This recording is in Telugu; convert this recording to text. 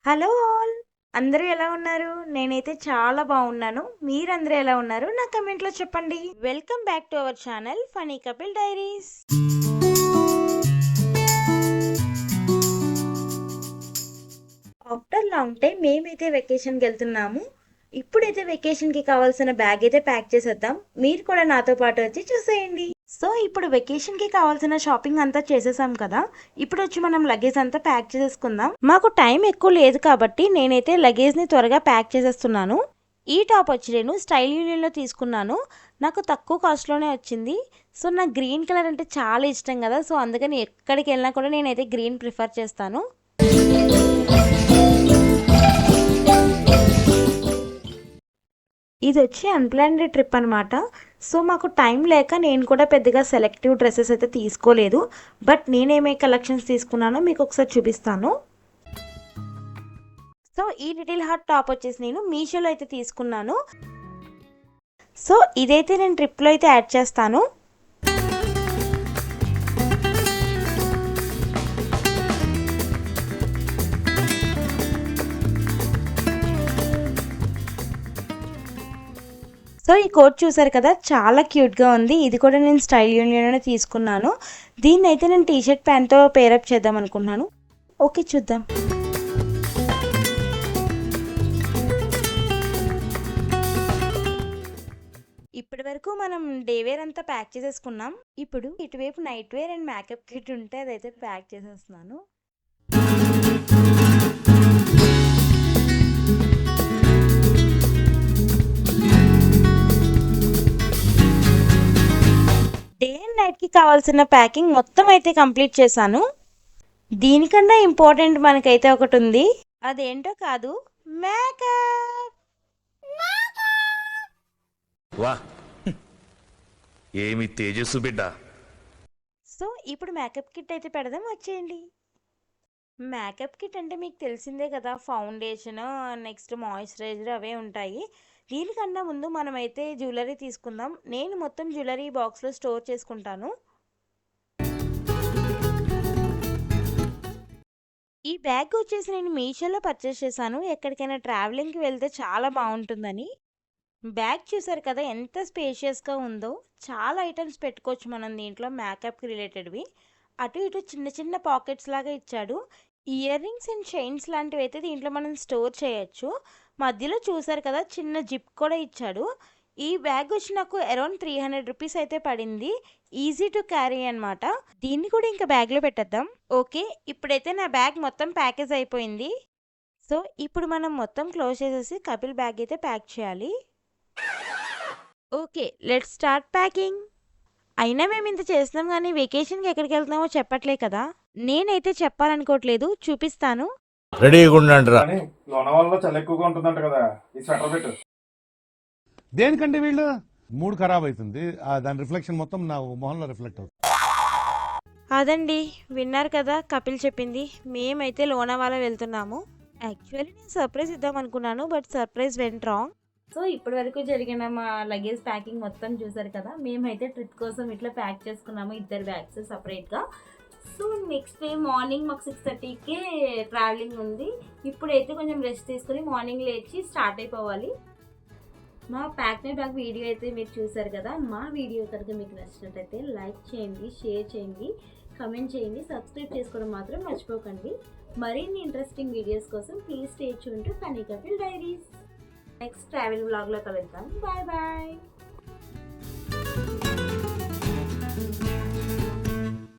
Hello all! అందరూ ఎలా ఉన్నారు? నేనైతే చాలా బాగున్నాను. మీరందరూ ఎలా ఉన్నారు? నా కమెంట్‌లో చెప్పండి. Welcome back to our channel funny couple diaries. After long time మేమైతే వెకేషన్‌కి వెళ్తున్నాము. ఇప్పుడైతే వెకేషన్‌కి కావాల్సిన బ్యాగ్ అయితే ప్యాక్ చేసేద్దాం. మీరు కూడా నాతో పాటు వచ్చి చూసేయండి. సో ఇప్పుడు వెకేషన్‌కి కావాల్సిన షాపింగ్ అంతా చేసేసాం కదా! ఇప్పుడు వచ్చి మనం లగేజ్ అంతా ప్యాక్ చేసేసుకుందాం. మాకు టైం ఎక్కువ లేదు కాబట్టి నేనైతే లగేజ్‌ని త్వరగా ప్యాక్ చేసేస్తున్నాను. ఈ టాప్ వచ్చి నేను స్టైల్ యూనియన్‌లో తీసుకున్నాను. నాకు తక్కువ కాస్ట్‌లోనే వచ్చింది. సో నాకు గ్రీన్ కలర్ అంటే చాలా ఇష్టం కదా! సో అందుకని ఎక్కడికి వెళ్ళినా కూడా నేనైతే గ్రీన్ ప్రిఫర్ చేస్తాను. ఇది వచ్చి అన్‌ప్లాన్డ్ ట్రిప్ అనమాట. సో మాకు టైం లేక నేను కూడా పెద్దగా సెలెక్టివ్ డ్రెసెస్ అయితే తీసుకోలేదు. బట్ నేనేమి కలెక్షన్స్ తీసుకున్నానో మీకు ఒకసారి చూపిస్తాను. సో ఈ లిటిల్ హార్ట్ టాప్ వచ్చేసి నేను మీషోలో అయితే తీసుకున్నాను. సో ఇదైతే నేను ట్రిప్లో అయితే యాడ్ చేస్తాను. సో ఈ కోట్ చూసారు కదా, చాలా క్యూట్గా ఉంది. ఇది కూడా నేను స్టైల్ యూనియన్లోనే తీసుకున్నాను. దీన్ని అయితే నేను టీషర్ట్ ప్యాంట్తో పేరప్ చేద్దాం అనుకుంటున్నాను. ఓకే, చూద్దాం. ఇప్పటి వరకు మనం డే వేర్ అంతా ప్యాక్ చేసేసుకున్నాం. ఇప్పుడు ఇటువైపు night wear and makeup kit ఉంటే అదైతే ప్యాక్ చేసేస్తున్నాను. డే అండ్ నైట్కి కావాల్సిన ప్యాకింగ్ మొత్తం అయితే కంప్లీట్ చేశాను. దీనికన్నా ఇంపార్టెంట్ మనకైతే ఒకటి ఉంది. అదేంటో కాదు, మేకప్. వా ఏమి తేజస్సు బిడ్డ. సో ఇప్పుడు మేకప్ కిట్ అయితే పెడదాం, వచ్చేయండి. మేకప్ కిట్ అంటే మీకు తెలిసిందే కదా, ఫౌండేషన్, నెక్స్ట్ మాయిశ్చరైజర్ అవే ఉంటాయి. దీనికన్నా ముందు మనమైతే జ్యువెలరీ తీసుకుందాం. నేను మొత్తం జ్యువెలరీ బాక్స్లో స్టోర్ చేసుకుంటాను. ఈ బ్యాగ్ వచ్చేసి నేను మీషోలో పర్చేస్ చేశాను. ఎక్కడికైనా ట్రావెలింగ్కి వెళ్తే చాలా బాగుంటుందని. బ్యాగ్ చూసారు కదా ఎంత స్పేషియస్గా ఉందో. చాలా ఐటమ్స్ పెట్టుకోవచ్చు మనం దీంట్లో మేకప్కి రిలేటెడ్వి. అటు ఇటు చిన్న చిన్న పాకెట్స్ లాగా ఇచ్చాడు. ఇయర్ రింగ్స్ అండ్ చైన్స్ లాంటివి అయితే దీంట్లో మనం స్టోర్ చేయొచ్చు. మధ్యలో చూసారు కదా చిన్న జిప్ కూడా ఇచ్చాడు. ఈ బ్యాగ్ వచ్చి నాకు అరౌండ్ 300 రూపీస్ అయితే పడింది. ఈజీ టు క్యారీ అనమాట. దీన్ని కూడా ఇంకా బ్యాగ్లో పెట్టేద్దాం. ఓకే, ఇప్పుడైతే నా బ్యాగ్ మొత్తం ప్యాకేజ్ అయిపోయింది. సో ఇప్పుడు మనం మొత్తం క్లోజ్ చేసేసి కపిల్ బ్యాగ్ అయితే ప్యాక్ చేయాలి. Okay, let's start packing. అయినా మేము ఇంత చేస్తున్నాం కానీ వెకేషన్కి ఎక్కడికి వెళ్తున్నామో చెప్పట్లే కదా. నేనైతే చెప్పాలనుకోవట్లేదు, చూపిస్తాను. రెడీగా ఉండండి రా. కానీ లోనావాళ్ళలో చలి ఎక్కువగా ఉంటుందంట కదా, ఈ స్వెటర్ పెట్టు. దేనికంటే వీళ్ళు మూడ్ ఖరాబ్ అవుతుంది, దాని రిఫ్లెక్షన్ మొత్తం నా మొహంలో రిఫ్లెక్ట్ అవుతుంది. అదండి, విన్నారు కదా కపిల్ చెప్పింది. మేమైతే లోనావాలా వెళ్తున్నాము. యాక్చువల్లీ నేను సర్ప్రైజ్ ఇద్దాం అనుకున్నాను, but surprise went wrong. So ఇప్పటి వరకు జరిగిన మా లగేజ్ ప్యాకింగ్ మొత్తం చూసారు కదా. మేమైతే ట్రిప్ కోసం ఇట్లా ప్యాక్ చేసుకున్నాము, ఇద్దరు బ్యాగ్స్ సపరేట్గా. సో నెక్స్ట్ డే మార్నింగ్ మాకు 6:30కే ట్రావెలింగ్ ఉంది. ఇప్పుడైతే కొంచెం రెస్ట్ తీసుకుని మార్నింగ్ లేచి స్టార్ట్ అయిపోవాలి. మా ప్యాక్ మై బ్యాగ్ వీడియో అయితే మీరు చూసారు కదా. మా వీడియో కనుక మీకు నచ్చినట్టయితే లైక్ చేయండి, షేర్ చేయండి, కమెంట్ చేయండి, సబ్స్క్రైబ్ చేసుకోవడం మాత్రం మర్చిపోకండి. మరిన్ని ఇంట్రెస్టింగ్ వీడియోస్ కోసం please stay tune to funny couple diaries. Next travel వ్లాగ్లో కలుద్దాం. Bye bye.